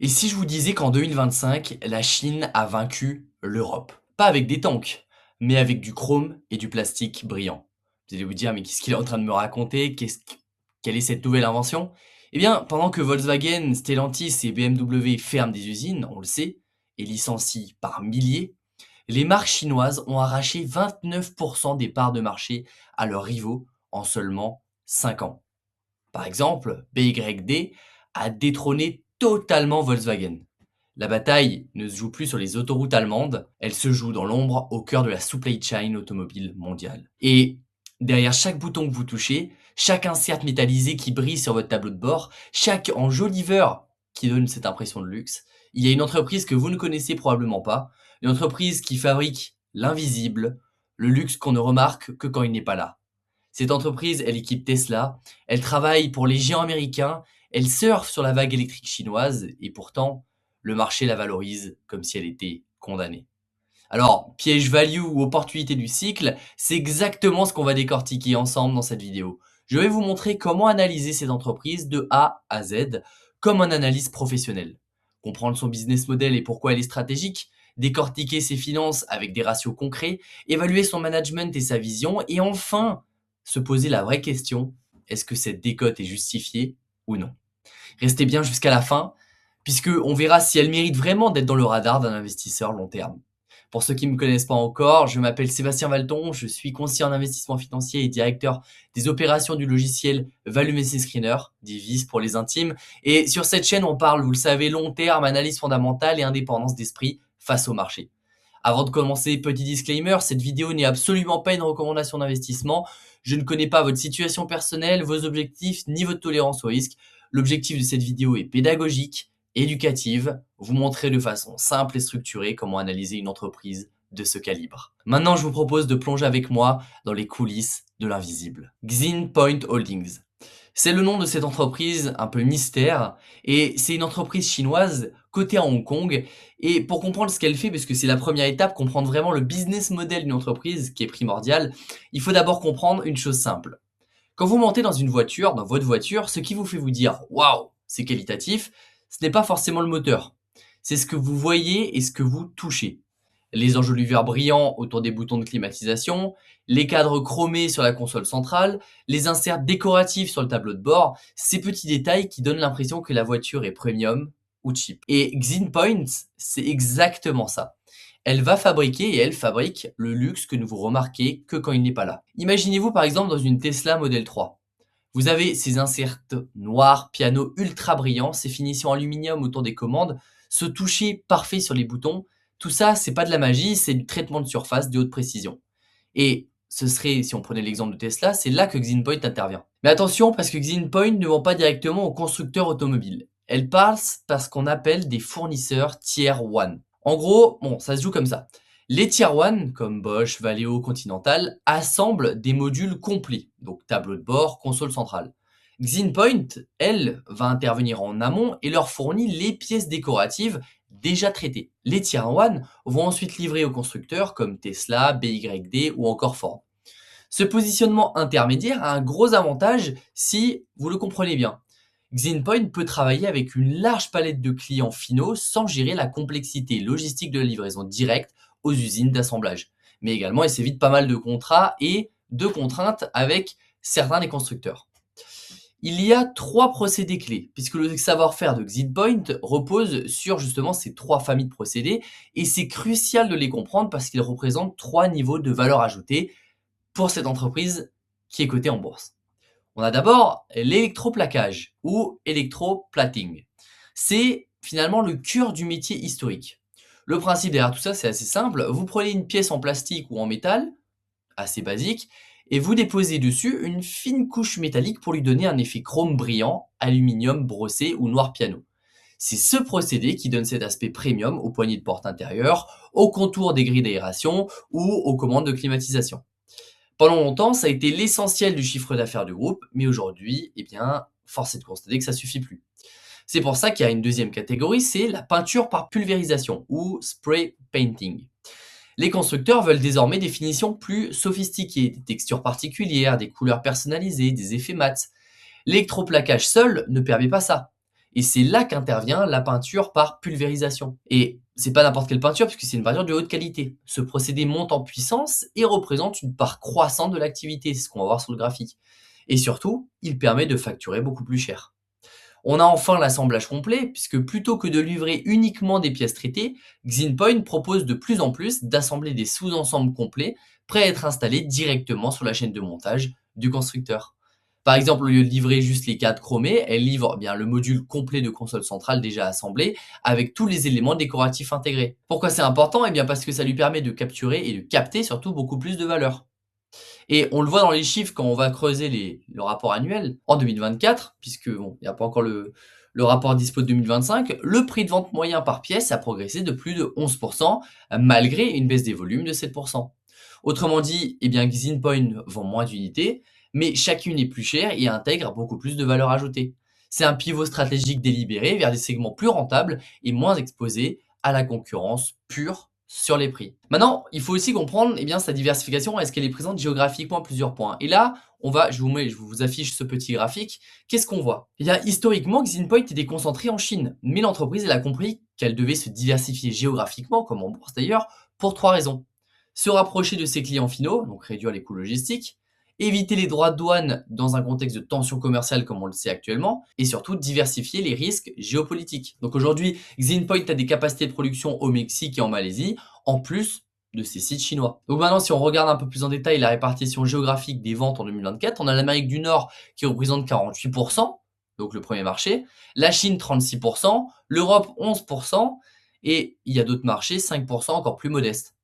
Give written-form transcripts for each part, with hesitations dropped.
Et si je vous disais qu'en 2025, la Chine a vaincu l'Europe? Pas avec des tanks, mais avec du chrome et du plastique brillant. Vous allez vous dire, mais qu'est-ce qu'il est en train de me raconter? Quelle est cette nouvelle invention? Eh bien, pendant que Volkswagen, Stellantis et BMW ferment des usines, on le sait, et licencient par milliers, les marques chinoises ont arraché 29% des parts de marché à leurs rivaux en seulement 5 ans. Par exemple, BYD a détrôné totalement Volkswagen. La bataille ne se joue plus sur les autoroutes allemandes, elle se joue dans l'ombre au cœur de la supply chain automobile mondiale. Et derrière chaque bouton que vous touchez, chaque insert métallisé qui brille sur votre tableau de bord, chaque enjoliveur qui donne cette impression de luxe, il y a une entreprise que vous ne connaissez probablement pas, une entreprise qui fabrique l'invisible, le luxe qu'on ne remarque que quand il n'est pas là. Cette entreprise, elle équipe Tesla, elle travaille pour les géants américains, elle surfe sur la vague électrique chinoise et pourtant, le marché la valorise comme si elle était condamnée. Alors, piège value ou opportunité du cycle, c'est exactement ce qu'on va décortiquer ensemble dans cette vidéo. Je vais vous montrer comment analyser cette entreprise de A à Z comme un analyse professionnelle. Comprendre son business model et pourquoi elle est stratégique, décortiquer ses finances avec des ratios concrets, évaluer son management et sa vision, et enfin, se poser la vraie question, est-ce que cette décote est justifiée ou non? Restez bien jusqu'à la fin, puisque on verra si elle mérite vraiment d'être dans le radar d'un investisseur long terme. Pour ceux qui ne me connaissent pas encore, je m'appelle Sébastien Valton, je suis conseiller en investissement financier et directeur des opérations du logiciel ValueMessi Screener, dit VIS pour les intimes. Et sur cette chaîne, on parle, vous le savez, long terme, analyse fondamentale et indépendance d'esprit face au marché. Avant de commencer, petit disclaimer, cette vidéo n'est absolument pas une recommandation d'investissement. Je ne connais pas votre situation personnelle, vos objectifs, ni votre tolérance au risque. L'objectif de cette vidéo est pédagogique, éducative, vous montrer de façon simple et structurée comment analyser une entreprise de ce calibre. Maintenant, je vous propose de plonger avec moi dans les coulisses de l'invisible. Xinpoint Holdings. C'est le nom de cette entreprise un peu mystère et c'est une entreprise chinoise cotée à Hong Kong. Et pour comprendre ce qu'elle fait, parce que c'est la première étape, comprendre vraiment le business model d'une entreprise qui est primordial, il faut d'abord comprendre une chose simple. Quand vous montez dans une voiture, dans votre voiture, ce qui vous fait vous dire waouh, c'est qualitatif, ce n'est pas forcément le moteur. C'est ce que vous voyez et ce que vous touchez. Les enjoliveurs brillants autour des boutons de climatisation, les cadres chromés sur la console centrale, les inserts décoratifs sur le tableau de bord, ces petits détails qui donnent l'impression que la voiture est premium ou cheap. Et Xinpoint, c'est exactement ça. Elle va fabriquer et elle fabrique le luxe que ne vous remarquez que quand il n'est pas là. Imaginez-vous par exemple dans une Tesla Model 3. Vous avez ces inserts noirs, piano ultra brillants, ces finitions aluminium autour des commandes, ce toucher parfait sur les boutons. Tout ça, c'est pas de la magie, c'est du traitement de surface de haute précision. Et ce serait, si on prenait l'exemple de Tesla, c'est là que Xinpoint intervient. Mais attention, parce que Xinpoint ne vend pas directement aux constructeurs automobiles. Elle passe par ce qu'on appelle des fournisseurs Tier 1. En gros, bon, ça se joue comme ça. Les Tier 1, comme Bosch, Valeo, Continental, assemblent des modules complets, donc tableau de bord, console centrale. Xinpoint, elle, va intervenir en amont et leur fournit les pièces décoratives déjà traitées. Les Tier 1 vont ensuite livrer aux constructeurs comme Tesla, BYD ou encore Ford. Ce positionnement intermédiaire a un gros avantage si vous le comprenez bien. Xinpoint peut travailler avec une large palette de clients finaux sans gérer la complexité logistique de la livraison directe aux usines d'assemblage. Mais également, il s'évite pas mal de contrats et de contraintes avec certains des constructeurs. Il y a 3 procédés clés, puisque le savoir-faire de Xinpoint repose sur justement ces 3 familles de procédés, et c'est crucial de les comprendre parce qu'ils représentent 3 niveaux de valeur ajoutée pour cette entreprise qui est cotée en bourse. On a d'abord l'électroplaquage ou électroplating. C'est finalement le cœur du métier historique. Le principe derrière tout ça, c'est assez simple. Vous prenez une pièce en plastique ou en métal, assez basique, et vous déposez dessus une fine couche métallique pour lui donner un effet chrome brillant, aluminium brossé ou noir piano. C'est ce procédé qui donne cet aspect premium aux poignées de porte intérieures, aux contours des grilles d'aération ou aux commandes de climatisation. Pendant longtemps, ça a été l'essentiel du chiffre d'affaires du groupe, mais aujourd'hui, eh bien, force est de constater que ça suffit plus. C'est pour ça qu'il y a une deuxième catégorie, c'est la peinture par pulvérisation ou spray painting. Les constructeurs veulent désormais des finitions plus sophistiquées, des textures particulières, des couleurs personnalisées, des effets mats. L'électroplaquage seul ne permet pas ça. Et c'est là qu'intervient la peinture par pulvérisation. Et c'est pas n'importe quelle peinture, puisque c'est une peinture de haute qualité. Ce procédé monte en puissance et représente une part croissante de l'activité, c'est ce qu'on va voir sur le graphique. Et surtout, il permet de facturer beaucoup plus cher. On a enfin l'assemblage complet, puisque plutôt que de livrer uniquement des pièces traitées, Xinpoint propose de plus en plus d'assembler des sous-ensembles complets prêts à être installés directement sur la chaîne de montage du constructeur. Par exemple, au lieu de livrer juste les cadres chromés, elle livre bien le module complet de console centrale déjà assemblé avec tous les éléments décoratifs intégrés. Pourquoi c'est important? Eh bien parce que ça lui permet de capturer et de capter surtout beaucoup plus de valeur. Et on le voit dans les chiffres quand on va creuser le rapport annuel. En 2024, puisque bon, il n'y a pas encore le rapport dispo de 2025, le prix de vente moyen par pièce a progressé de plus de 11%, malgré une baisse des volumes de 7%. Autrement dit, eh bien, Xinpoint vend moins d'unités, mais chacune est plus chère et intègre beaucoup plus de valeur ajoutée. C'est un pivot stratégique délibéré vers des segments plus rentables et moins exposés à la concurrence pure sur les prix. Maintenant, il faut aussi comprendre eh bien, sa diversification, est-ce qu'elle est présente géographiquement à plusieurs points. Et là, je vous affiche ce petit graphique. Qu'est-ce qu'on voit? Eh bien, historiquement, Xinpoint était concentré en Chine, mais l'entreprise elle a compris qu'elle devait se diversifier géographiquement, comme en bourse d'ailleurs, pour trois raisons. Se rapprocher de ses clients finaux, donc réduire les coûts logistiques, éviter les droits de douane dans un contexte de tension commerciale comme on le sait actuellement, et surtout diversifier les risques géopolitiques. Donc aujourd'hui, Xinpoint a des capacités de production au Mexique et en Malaisie, en plus de ses sites chinois. Donc maintenant, si on regarde un peu plus en détail la répartition géographique des ventes en 2024, on a l'Amérique du Nord qui représente 48%, donc le premier marché, la Chine 36%, l'Europe 11%, et il y a d'autres marchés 5% encore plus modestes.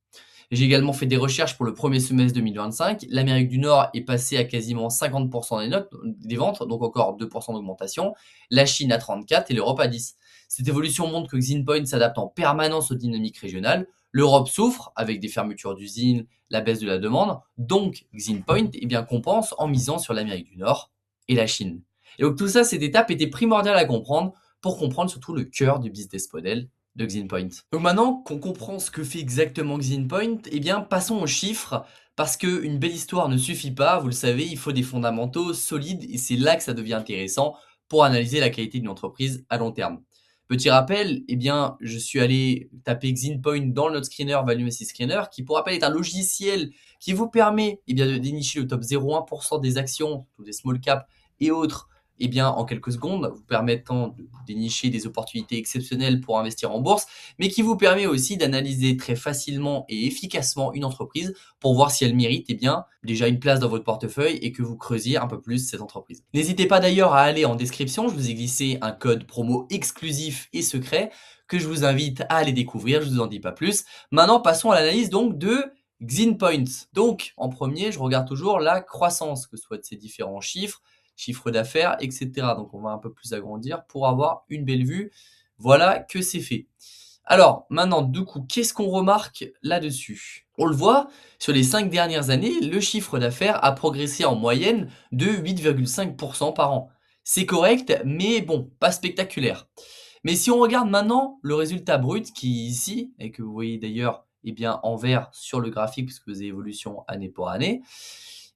J'ai également fait des recherches pour le premier semestre 2025. L'Amérique du Nord est passée à quasiment 50% des ventes, donc encore 2% d'augmentation. La Chine à 34% et l'Europe à 10%. Cette évolution montre que Xinpoint s'adapte en permanence aux dynamiques régionales. L'Europe souffre avec des fermetures d'usines, la baisse de la demande. Donc Xinpoint eh bien, compense en misant sur l'Amérique du Nord et la Chine. Et donc tout ça, cette étape était primordiale à comprendre pour comprendre surtout le cœur du business model de Xinpoint. Donc maintenant qu'on comprend ce que fait exactement Xinpoint, eh bien passons aux chiffres, parce qu'une belle histoire ne suffit pas, vous le savez, il faut des fondamentaux solides et c'est là que ça devient intéressant pour analyser la qualité d'une entreprise à long terme. Petit rappel, eh bien, je suis allé taper Xinpoint dans le Note Screener Valuation Screener, qui pour rappel est un logiciel qui vous permet eh bien, de dénicher le top 0,1% des actions, tous des small caps et autres, eh bien, en quelques secondes, vous permettant de dénicher des opportunités exceptionnelles pour investir en bourse, mais qui vous permet aussi d'analyser très facilement et efficacement une entreprise pour voir si elle mérite eh bien, déjà une place dans votre portefeuille et que vous creusiez un peu plus cette entreprise. N'hésitez pas d'ailleurs à aller en description, je vous ai glissé un code promo exclusif et secret que je vous invite à aller découvrir, je ne vous en dis pas plus. Maintenant, passons à l'analyse donc de Xinpoint. Donc, en premier, je regarde toujours la croissance, que ce soit de ces différents chiffre d'affaires, etc. Donc on va un peu plus agrandir pour avoir une belle vue. Voilà que c'est fait. Alors maintenant, du coup, qu'est-ce qu'on remarque là-dessus? On le voit, sur les 5 dernières années, le chiffre d'affaires a progressé en moyenne de 8,5% par an. C'est correct, mais bon, pas spectaculaire. Mais si on regarde maintenant le résultat brut qui est ici, et que vous voyez d'ailleurs eh bien, en vert sur le graphique, puisque vous avez évolution année pour année,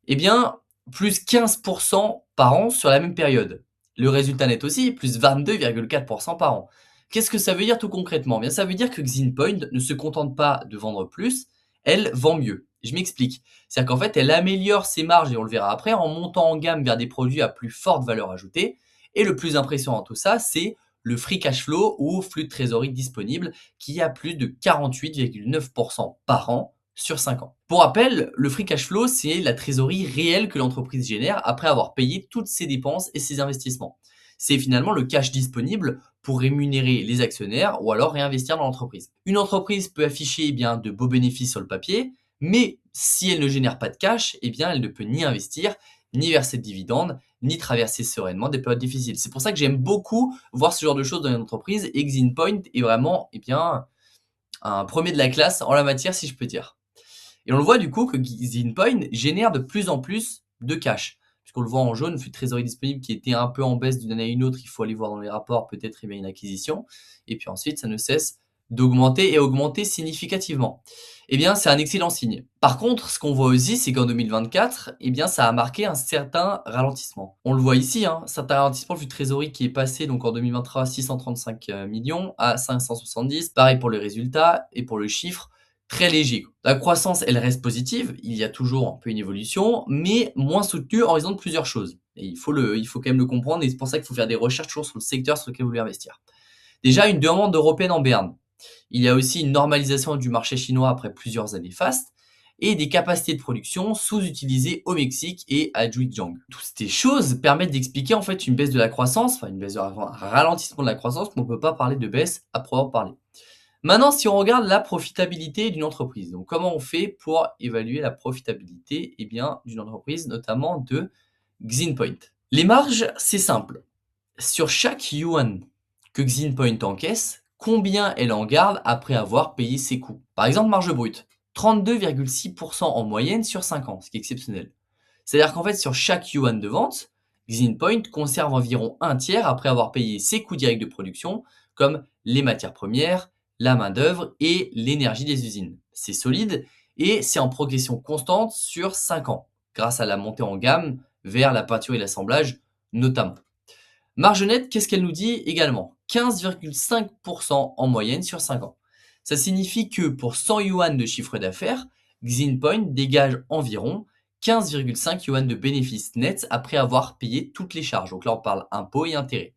eh bien, plus 15% par an sur la même période. Le résultat net aussi, plus 22,4% par an. Qu'est-ce que ça veut dire tout concrètement? Bien, ça veut dire que Xinpoint ne se contente pas de vendre plus, elle vend mieux. Je m'explique. C'est-à-dire qu'en fait, elle améliore ses marges, et on le verra après, en montant en gamme vers des produits à plus forte valeur ajoutée. Et le plus impressionnant dans tout ça, c'est le free cash flow ou flux de trésorerie disponible qui a plus de 48,9% par an sur 5 ans. Pour rappel, le free cash flow, c'est la trésorerie réelle que l'entreprise génère après avoir payé toutes ses dépenses et ses investissements. C'est finalement le cash disponible pour rémunérer les actionnaires ou alors réinvestir dans l'entreprise. Une entreprise peut afficher eh bien, de beaux bénéfices sur le papier, mais si elle ne génère pas de cash, eh bien, elle ne peut ni investir, ni verser de dividendes, ni traverser sereinement des périodes difficiles. C'est pour ça que j'aime beaucoup voir ce genre de choses dans une entreprise. Exinpoint est vraiment eh bien, un premier de la classe en la matière, si je peux dire. Et on le voit du coup que Xinpoint génère de plus en plus de cash. Puisqu'on le voit en jaune, flux de trésorerie disponible qui était un peu en baisse d'une année à une autre, il faut aller voir dans les rapports, peut-être il y a une acquisition. Et puis ensuite, ça ne cesse d'augmenter et augmenter significativement. Eh bien, c'est un excellent signe. Par contre, ce qu'on voit aussi, c'est qu'en 2024, eh bien, ça a marqué un certain ralentissement. On le voit ici, hein, certain ralentissement du trésorerie qui est passé donc en 2023 635 millions à 570. Pareil pour les résultats et pour le chiffre très léger. La croissance, elle reste positive. Il y a toujours un peu une évolution, mais moins soutenue en raison de plusieurs choses. Et il faut quand même le comprendre et c'est pour ça qu'il faut faire des recherches toujours sur le secteur sur lequel vous voulez investir. Déjà, une demande européenne en berne. Il y a aussi une normalisation du marché chinois après plusieurs années fastes et des capacités de production sous-utilisées au Mexique et à Zhejiang. Toutes ces choses permettent d'expliquer en fait une baisse de la croissance, enfin un ralentissement de la croissance, mais on ne peut pas parler de baisse à proprement parler. Maintenant, si on regarde la profitabilité d'une entreprise, donc comment on fait pour évaluer la profitabilité d'une entreprise, notamment de Xinpoint. Les marges, c'est simple. Sur chaque yuan que Xinpoint encaisse, combien elle en garde après avoir payé ses coûts? Par exemple, marge brute, 32,6% en moyenne sur 5 ans, ce qui est exceptionnel. C'est-à-dire qu'en fait, sur chaque yuan de vente, Xinpoint conserve environ un tiers après avoir payé ses coûts directs de production, comme les matières premières, la main-d'œuvre et l'énergie des usines. C'est solide et c'est en progression constante sur 5 ans, grâce à la montée en gamme vers la peinture et l'assemblage notamment. Marge nette, qu'est-ce qu'elle nous dit également? 15,5% en moyenne sur 5 ans. Ça signifie que pour 100 yuan de chiffre d'affaires, Xinpoint dégage environ 15,5 yuan de bénéfices nets après avoir payé toutes les charges. Donc là, on parle impôts et intérêts.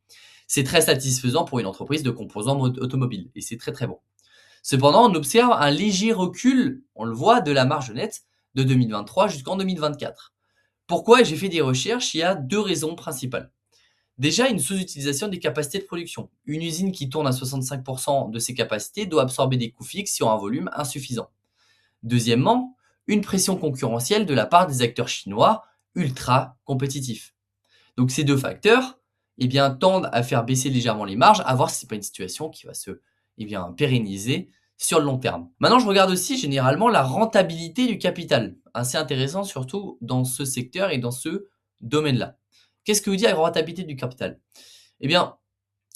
C'est très satisfaisant pour une entreprise de composants automobiles et c'est très très bon. Cependant, on observe un léger recul, on le voit, de la marge nette de 2023 jusqu'en 2024. Pourquoi? J'ai fait des recherches, il y a deux raisons principales. Déjà, une sous-utilisation des capacités de production. Une usine qui tourne à 65% de ses capacités doit absorber des coûts fixes sur un volume insuffisant. Deuxièmement, une pression concurrentielle de la part des acteurs chinois ultra compétitifs. Donc ces deux facteurs tendent à faire baisser légèrement les marges, à voir si ce n'est pas une situation qui va se pérenniser sur le long terme. Maintenant, je regarde aussi généralement la rentabilité du capital. Assez intéressant surtout dans ce secteur et dans ce domaine-là. Qu'est-ce que vous dit la rentabilité du capital? Eh bien,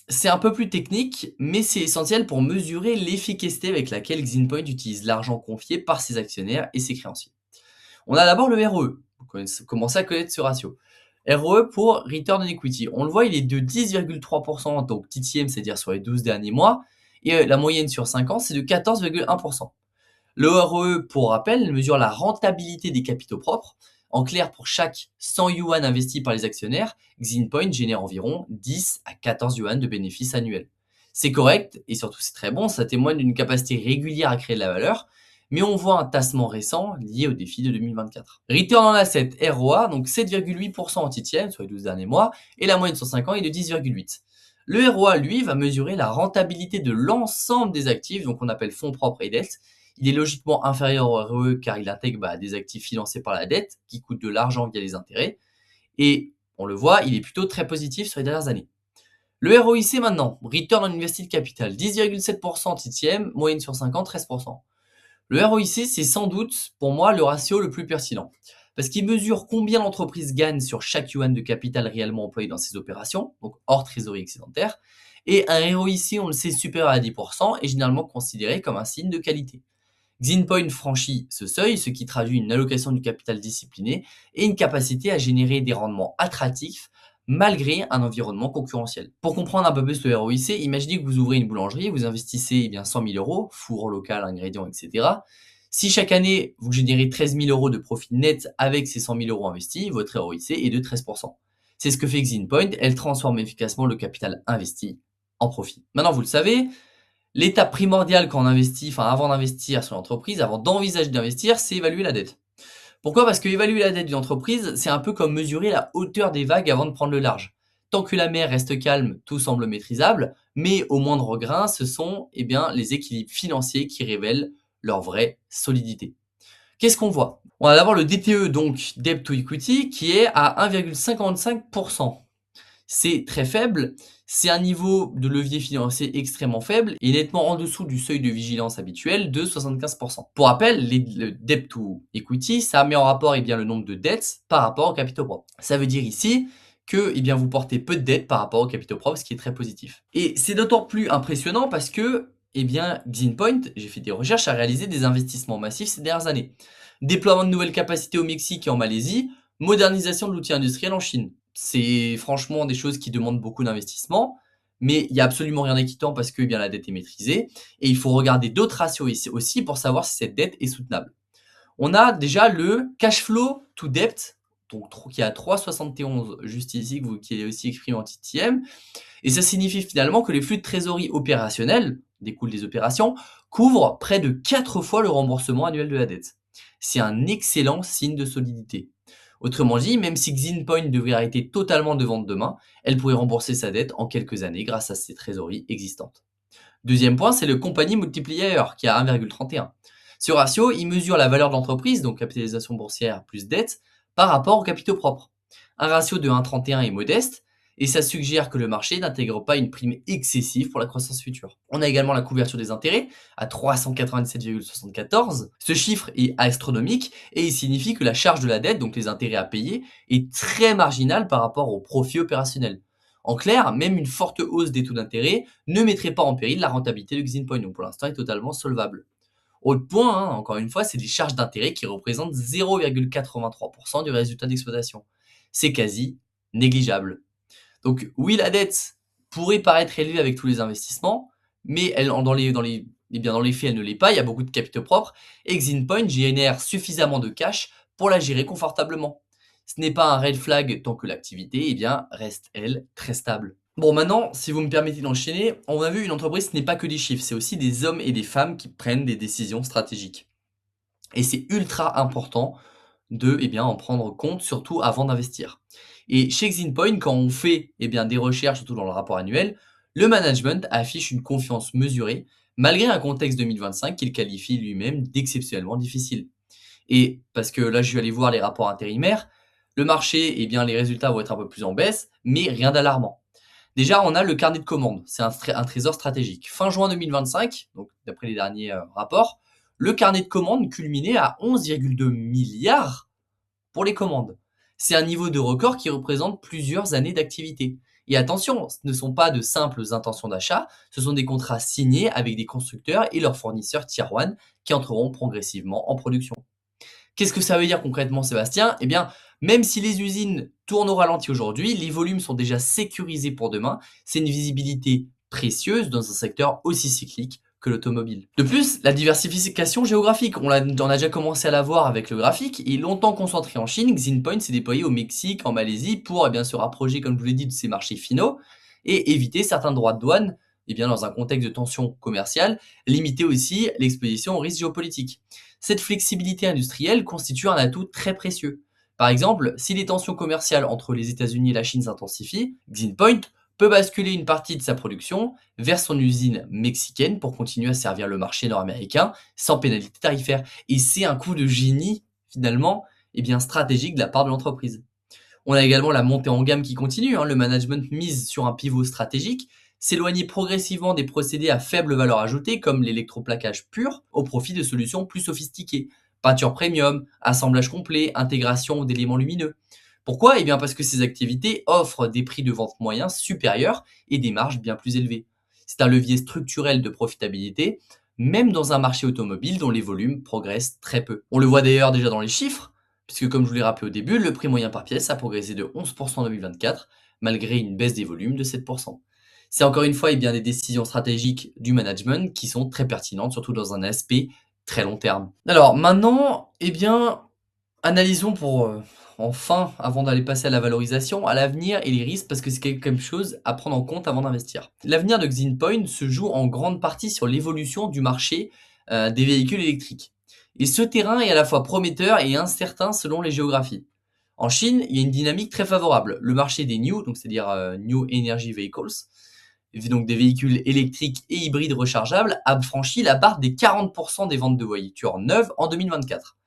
c'est un peu plus technique, mais c'est essentiel pour mesurer l'efficacité avec laquelle Xinpoint utilise l'argent confié par ses actionnaires et ses créanciers. On a d'abord le ROE. Vous commencez à connaître ce ratio. ROE pour Return on Equity. On le voit, il est de 10,3%, donc TTM, c'est-à-dire sur les 12 derniers mois, et la moyenne sur 5 ans, c'est de 14,1%. Le ROE, pour rappel, mesure la rentabilité des capitaux propres. En clair, pour chaque 100 yuan investis par les actionnaires, Xinpoint génère environ 10 à 14 yuan de bénéfices annuels. C'est correct et surtout c'est très bon, ça témoigne d'une capacité régulière à créer de la valeur, mais on voit un tassement récent lié au défi de 2024. Return on Asset, ROA, donc 7,8% en TTM sur les 12 derniers mois, et la moyenne sur 5 ans est de 10,8%. Le ROA, lui, va mesurer la rentabilité de l'ensemble des actifs, donc on appelle fonds propres et dettes. Il est logiquement inférieur au ROE car il intègre des actifs financés par la dette qui coûtent de l'argent via les intérêts. Et on le voit, il est plutôt très positif sur les dernières années. Le ROIC maintenant, Return on Invested Capital, 10,7% TTM, moyenne sur 5 ans, 13%. Le ROIC, c'est sans doute pour moi le ratio le plus pertinent parce qu'il mesure combien l'entreprise gagne sur chaque yuan de capital réellement employé dans ses opérations, donc hors trésorerie excédentaire. Et un ROIC, on le sait, supérieur à 10% est généralement considéré comme un signe de qualité. Xinpoint franchit ce seuil, ce qui traduit une allocation du capital disciplinée et une capacité à générer des rendements attractifs malgré un environnement concurrentiel. Pour comprendre un peu plus le ROIC, imaginez que vous ouvrez une boulangerie, vous investissez 100 000 euros, four local, ingrédients, etc. Si chaque année, vous générez 13 000 euros de profit net avec ces 100 000 euros investis, votre ROIC est de 13%. C'est ce que fait Xinpoint, elle transforme efficacement le capital investi en profit. Maintenant, vous le savez, l'étape primordiale quand on investit, avant d'investir sur l'entreprise, avant d'envisager d'investir, c'est évaluer la dette. Pourquoi? Parce que évaluer la dette d'une entreprise, c'est un peu comme mesurer la hauteur des vagues avant de prendre le large. Tant que la mer reste calme, tout semble maîtrisable, mais au moindre grain, ce sont les équilibres financiers qui révèlent leur vraie solidité. Qu'est-ce qu'on voit? On a d'abord le DTE, donc Debt to Equity, qui est à 1,55%. C'est très faible, c'est un niveau de levier financier extrêmement faible et nettement en dessous du seuil de vigilance habituel de 75%. Pour rappel, le debt to equity, ça met en rapport le nombre de dettes par rapport au capitaux propres. Ça veut dire ici que vous portez peu de dettes par rapport au capitaux propres, ce qui est très positif. Et c'est d'autant plus impressionnant parce que eh bien, Xinpoint, j'ai fait des recherches, a réalisé des investissements massifs ces dernières années. Déploiement de nouvelles capacités au Mexique et en Malaisie, modernisation de l'outil industriel en Chine. C'est franchement des choses qui demandent beaucoup d'investissement, mais il n'y a absolument rien d'inquiétant parce que eh bien, la dette est maîtrisée. Et il faut regarder d'autres ratios aussi pour savoir si cette dette est soutenable. On a déjà le cash flow to debt, donc qui est à 3,71 juste ici, qui est aussi exprimé en TTM. Et ça signifie finalement que les flux de trésorerie opérationnels, découlent des opérations, couvrent près de 4 fois le remboursement annuel de la dette. C'est un excellent signe de solidité. Autrement dit, même si Xinpoint devrait arrêter totalement de vendre demain, elle pourrait rembourser sa dette en quelques années grâce à ses trésoreries existantes. Deuxième point, c'est le company multiplier qui est à 1,31. Ce ratio, il mesure la valeur de l'entreprise, donc capitalisation boursière plus dette, par rapport aux capitaux propres. Un ratio de 1,31 est modeste, et ça suggère que le marché n'intègre pas une prime excessive pour la croissance future. On a également la couverture des intérêts à 397,74. Ce chiffre est astronomique et il signifie que la charge de la dette, donc les intérêts à payer, est très marginale par rapport au profit opérationnel. En clair, même une forte hausse des taux d'intérêt ne mettrait pas en péril la rentabilité de Xinpoint, donc pour l'instant est totalement solvable. Autre point, encore une fois, c'est les charges d'intérêt qui représentent 0,83% du résultat d'exploitation. C'est quasi négligeable. Donc oui, la dette pourrait paraître élevée avec tous les investissements, mais dans les faits, elle ne l'est pas. Il y a beaucoup de capitaux propres et Xinpoint génère suffisamment de cash pour la gérer confortablement. Ce n'est pas un red flag tant que l'activité reste, elle, très stable. Bon, maintenant, si vous me permettez d'enchaîner, on a vu une entreprise, ce n'est pas que des chiffres, c'est aussi des hommes et des femmes qui prennent des décisions stratégiques. Et c'est ultra important de en prendre compte, surtout avant d'investir. Et chez Xinpoint, quand on fait des recherches, surtout dans le rapport annuel, le management affiche une confiance mesurée, malgré un contexte 2025 qu'il qualifie lui-même d'exceptionnellement difficile. Et parce que là, je vais aller voir les rapports intérimaires, le marché, les résultats vont être un peu plus en baisse, mais rien d'alarmant. Déjà, on a le carnet de commandes, c'est un trésor stratégique. Fin juin 2025, donc d'après les derniers rapports, le carnet de commandes culminait à 11,2 milliards pour les commandes. C'est un niveau de record qui représente plusieurs années d'activité. Et attention, ce ne sont pas de simples intentions d'achat, ce sont des contrats signés avec des constructeurs et leurs fournisseurs Tier 1 qui entreront progressivement en production. Qu'est-ce que ça veut dire concrètement, Sébastien? Eh bien, même si les usines tournent au ralenti aujourd'hui, les volumes sont déjà sécurisés pour demain. C'est une visibilité précieuse dans un secteur aussi cyclique que l'automobile. De plus, la diversification géographique, on a déjà commencé à la voir avec le graphique, et longtemps concentré en Chine, Xinpoint s'est déployé au Mexique, en Malaisie, pour se rapprocher, comme je vous l'ai dit, de ces marchés finaux, et éviter certains droits de douane, dans un contexte de tension commerciale, limiter aussi l'exposition aux risques géopolitiques. Cette flexibilité industrielle constitue un atout très précieux. Par exemple, si les tensions commerciales entre les États-Unis et la Chine s'intensifient, Xinpoint peut basculer une partie de sa production vers son usine mexicaine pour continuer à servir le marché nord-américain sans pénalité tarifaire. Et c'est un coup de génie, finalement, stratégique de la part de l'entreprise. On a également la montée en gamme qui continue, le management mise sur un pivot stratégique, s'éloigner progressivement des procédés à faible valeur ajoutée comme l'électroplaquage pur au profit de solutions plus sophistiquées. Peinture premium, assemblage complet, intégration d'éléments lumineux. Pourquoi? Parce que ces activités offrent des prix de vente moyens supérieurs et des marges bien plus élevées. C'est un levier structurel de profitabilité, même dans un marché automobile dont les volumes progressent très peu. On le voit d'ailleurs déjà dans les chiffres, puisque comme je vous l'ai rappelé au début, le prix moyen par pièce a progressé de 11% en 2024, malgré une baisse des volumes de 7%. C'est encore une fois des décisions stratégiques du management qui sont très pertinentes, surtout dans un aspect très long terme. Alors maintenant, analysons enfin, avant d'aller passer à la valorisation, à l'avenir et les risques, parce que c'est quelque chose à prendre en compte avant d'investir. L'avenir de Xinpoint se joue en grande partie sur l'évolution du marché des véhicules électriques. Et ce terrain est à la fois prometteur et incertain selon les géographies. En Chine, il y a une dynamique très favorable. Le marché des NEW, donc c'est-à-dire New Energy Vehicles, donc des véhicules électriques et hybrides rechargeables, a franchi la barre des 40% des ventes de voitures neuves en 2024.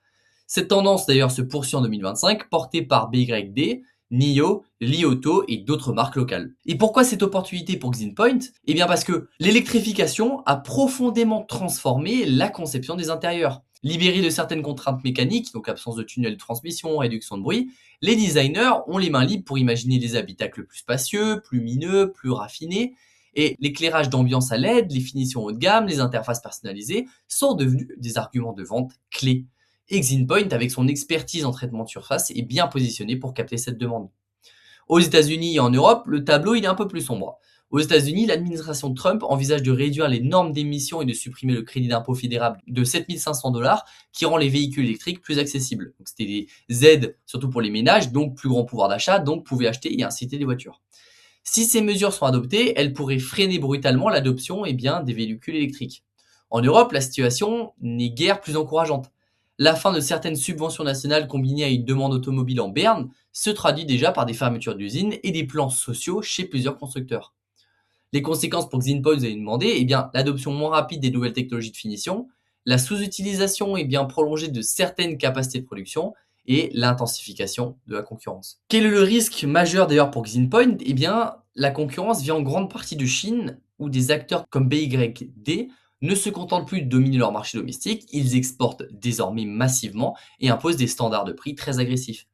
Cette tendance d'ailleurs se poursuit en 2025, portée par BYD, NIO, Li Auto et d'autres marques locales. Et pourquoi cette opportunité pour Xinpoint? Parce que l'électrification a profondément transformé la conception des intérieurs. Libérés de certaines contraintes mécaniques, donc absence de tunnel de transmission, réduction de bruit, les designers ont les mains libres pour imaginer des habitacles plus spacieux, plus lumineux, plus raffinés, Et l'éclairage d'ambiance à LED, les finitions haut de gamme, les interfaces personnalisées sont devenus des arguments de vente clés. Et Xinpoint, avec son expertise en traitement de surface, est bien positionné pour capter cette demande. Aux États-Unis et en Europe, le tableau il est un peu plus sombre. Aux États-Unis, l'administration Trump envisage de réduire les normes d'émission et de supprimer le crédit d'impôt fédéral de 7 500 $ qui rend les véhicules électriques plus accessibles. Donc, c'était des aides surtout pour les ménages, donc plus grand pouvoir d'achat, donc pouvaient acheter et inciter des voitures. Si ces mesures sont adoptées, elles pourraient freiner brutalement l'adoption des véhicules électriques. En Europe, la situation n'est guère plus encourageante. La fin de certaines subventions nationales combinée à une demande automobile en berne se traduit déjà par des fermetures d'usines et des plans sociaux chez plusieurs constructeurs. Les conséquences pour Xinpoint, vous avez demandé, l'adoption moins rapide des nouvelles technologies de finition, la sous-utilisation prolongée de certaines capacités de production et l'intensification de la concurrence. Quel est le risque majeur d'ailleurs pour Xinpoint? La concurrence vient en grande partie de Chine, où des acteurs comme BYD ne se contentent plus de dominer leur marché domestique, ils exportent désormais massivement et imposent des standards de prix très agressifs.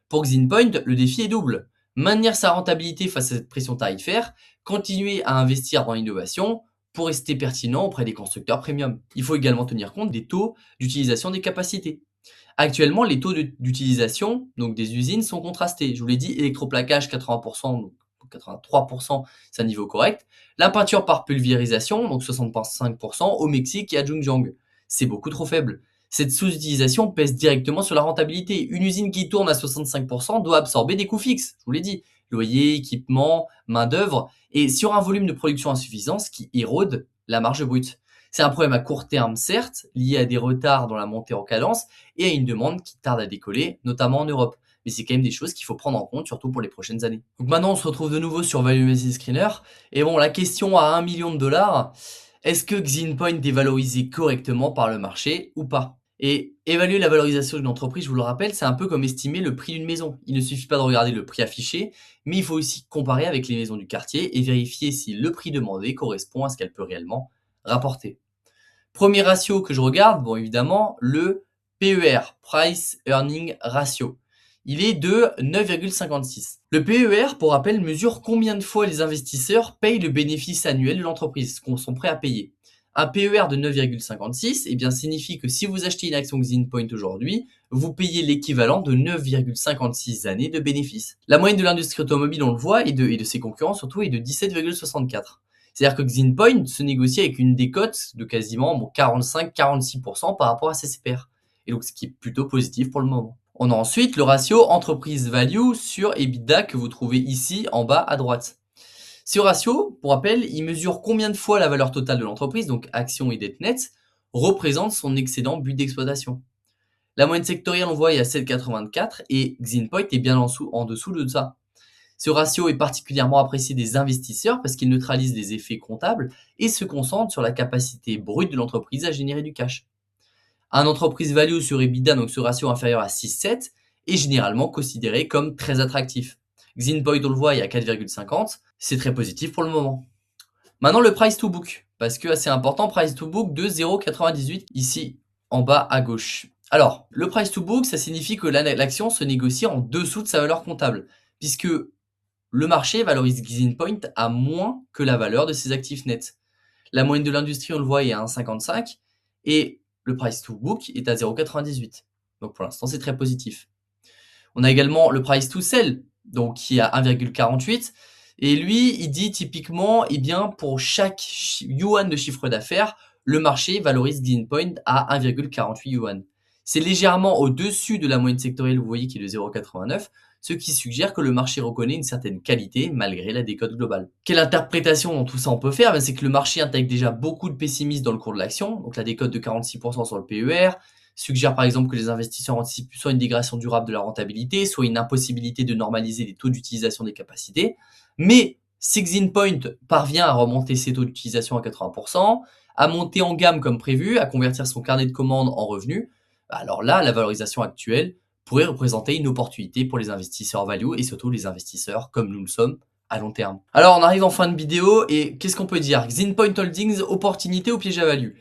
Pour Xinpoint, le défi est double. Maintenir sa rentabilité face à cette pression tarifaire, continuer à investir dans l'innovation pour rester pertinent auprès des constructeurs premium. Il faut également tenir compte des taux d'utilisation des capacités. Actuellement, les taux d'utilisation des usines sont contrastés. Je vous l'ai dit, électroplaquage 80%, donc 83%, c'est un niveau correct. La peinture par pulvérisation, donc 65% au Mexique et à Zhejiang. C'est beaucoup trop faible. Cette sous-utilisation pèse directement sur la rentabilité. Une usine qui tourne à 65% doit absorber des coûts fixes, je vous l'ai dit. Loyer, équipement, main-d'œuvre, et sur un volume de production insuffisant, ce qui érode la marge brute. C'est un problème à court terme, certes, lié à des retards dans la montée en cadence et à une demande qui tarde à décoller, notamment en Europe. Mais c'est quand même des choses qu'il faut prendre en compte, surtout pour les prochaines années. Donc maintenant, on se retrouve de nouveau sur Value Investing Screener. Et bon, la question à 1 million de dollars, est-ce que Xinpoint est valorisé correctement par le marché ou pas? Et évaluer la valorisation d'une entreprise, je vous le rappelle, c'est un peu comme estimer le prix d'une maison. Il ne suffit pas de regarder le prix affiché, mais il faut aussi comparer avec les maisons du quartier et vérifier si le prix demandé correspond à ce qu'elle peut réellement rapporter. Premier ratio que je regarde, bon évidemment, le PER, Price Earning Ratio. Il est de 9,56. Le PER, pour rappel, mesure combien de fois les investisseurs payent le bénéfice annuel de l'entreprise, ce qu'on sont prêts à payer. Un PER de 9,56 signifie que si vous achetez une action Xinpoint aujourd'hui, vous payez l'équivalent de 9,56 années de bénéfices. La moyenne de l'industrie automobile, on le voit, et de ses concurrents surtout, est de 17,64. C'est-à-dire que Xinpoint se négocie avec une décote de quasiment 45-46% par rapport à ses pairs. Et donc, ce qui est plutôt positif pour le moment. On a ensuite le ratio entreprise value sur EBITDA que vous trouvez ici en bas à droite. Ce ratio, pour rappel, il mesure combien de fois la valeur totale de l'entreprise, donc actions et dette nette, représente son excédent but d'exploitation. La moyenne sectorielle, on voit, est à 7,84 et Xinpoint est bien en dessous de ça. Ce ratio est particulièrement apprécié des investisseurs parce qu'il neutralise les effets comptables et se concentre sur la capacité brute de l'entreprise à générer du cash. Un entreprise value sur EBITDA, donc ce ratio inférieur à 6,7, est généralement considéré comme très attractif. Xinpoint, on le voit, il y a 4,50, c'est très positif pour le moment. Maintenant, le price to book, parce que assez important, price to book de 0,98 ici en bas à gauche. Alors, le price to book, ça signifie que l'action se négocie en dessous de sa valeur comptable, puisque le marché valorise Xinpoint à moins que la valeur de ses actifs nets. La moyenne de l'industrie, on le voit, est à 1,55 et le price to book est à 0,98. Donc pour l'instant, c'est très positif. On a également le price to sell, donc qui est à 1,48. Et lui, il dit typiquement, pour chaque yuan de chiffre d'affaires, le marché valorise Xinpoint à 1,48 yuan. C'est légèrement au-dessus de la moyenne sectorielle, vous voyez, qui est de 0,89, ce qui suggère que le marché reconnaît une certaine qualité malgré la décote globale. Quelle interprétation dans tout ça on peut faire? C'est que le marché intègre déjà beaucoup de pessimisme dans le cours de l'action, donc la décote de 46% sur le PER, suggère par exemple que les investisseurs anticipent soit une dégradation durable de la rentabilité, soit une impossibilité de normaliser les taux d'utilisation des capacités. Mais si Xinpoint parvient à remonter ses taux d'utilisation à 80%, à monter en gamme comme prévu, à convertir son carnet de commandes en revenus, alors là, la valorisation actuelle pourrait représenter une opportunité pour les investisseurs value et surtout les investisseurs comme nous le sommes à long terme. Alors on arrive en fin de vidéo et qu'est-ce qu'on peut dire? Xinpoint Holdings, opportunité ou piège à value?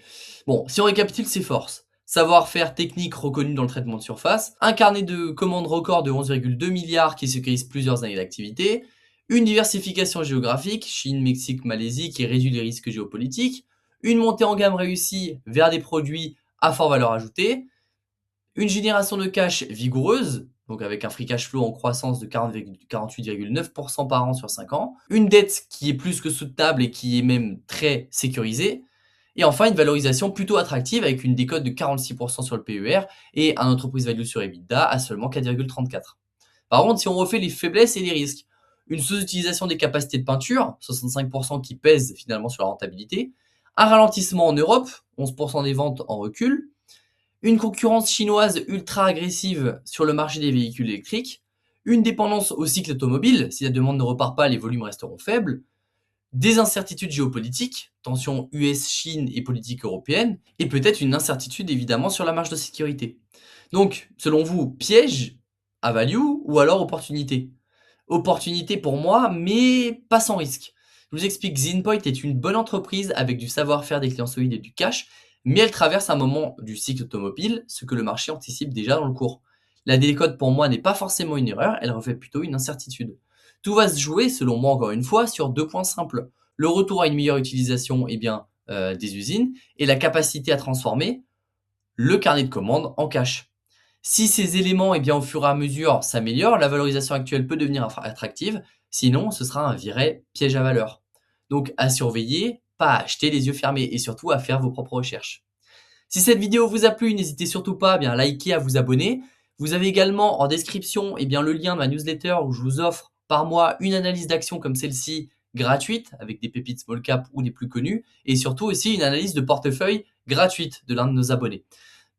Bon, si on récapitule ses forces, savoir-faire technique reconnu dans le traitement de surface, un carnet de commandes record de 11,2 milliards qui sécurise plusieurs années d'activité, Une diversification géographique, Chine, Mexique, Malaisie, qui réduit les risques géopolitiques. Une montée en gamme réussie vers des produits à forte valeur ajoutée. Une génération de cash vigoureuse, donc avec un free cash flow en croissance de 48,9% par an sur 5 ans. Une dette qui est plus que soutenable et qui est même très sécurisée. Et enfin, une valorisation plutôt attractive avec une décote de 46% sur le PER et un entreprise value sur EBITDA à seulement 4,34. Par contre, si on refait les faiblesses et les risques, une sous-utilisation des capacités de peinture, 65% qui pèsent finalement sur la rentabilité, un ralentissement en Europe, 11% des ventes en recul, une concurrence chinoise ultra agressive sur le marché des véhicules électriques, une dépendance au cycle automobile, si la demande ne repart pas, les volumes resteront faibles, des incertitudes géopolitiques, tensions US-Chine et politique européenne, et peut-être une incertitude évidemment sur la marge de sécurité. Donc, selon vous, piège à value ou alors opportunité? Opportunité pour moi, mais pas sans risque. Je vous explique, Zinpoint est une bonne entreprise avec du savoir-faire, des clients solides et du cash, mais elle traverse un moment du cycle automobile, ce que le marché anticipe déjà dans le cours. La décote pour moi n'est pas forcément une erreur, elle reflète plutôt une incertitude. Tout va se jouer, selon moi encore une fois, sur 2 points simples. Le retour à une meilleure utilisation des usines et la capacité à transformer le carnet de commandes en cash. Si ces éléments, au fur et à mesure, s'améliorent, la valorisation actuelle peut devenir attractive. Sinon, ce sera un vrai piège à valeur. Donc, à surveiller, pas à acheter les yeux fermés et surtout à faire vos propres recherches. Si cette vidéo vous a plu, n'hésitez surtout pas à liker, à vous abonner. Vous avez également en description le lien de ma newsletter où je vous offre par mois une analyse d'action comme celle-ci gratuite avec des pépites small cap ou des plus connus et surtout aussi une analyse de portefeuille gratuite de l'un de nos abonnés.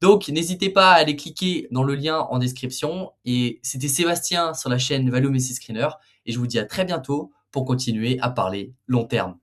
Donc, n'hésitez pas à aller cliquer dans le lien en description. Et c'était Sébastien sur la chaîne Value Messi Screener. Et je vous dis à très bientôt pour continuer à parler long terme.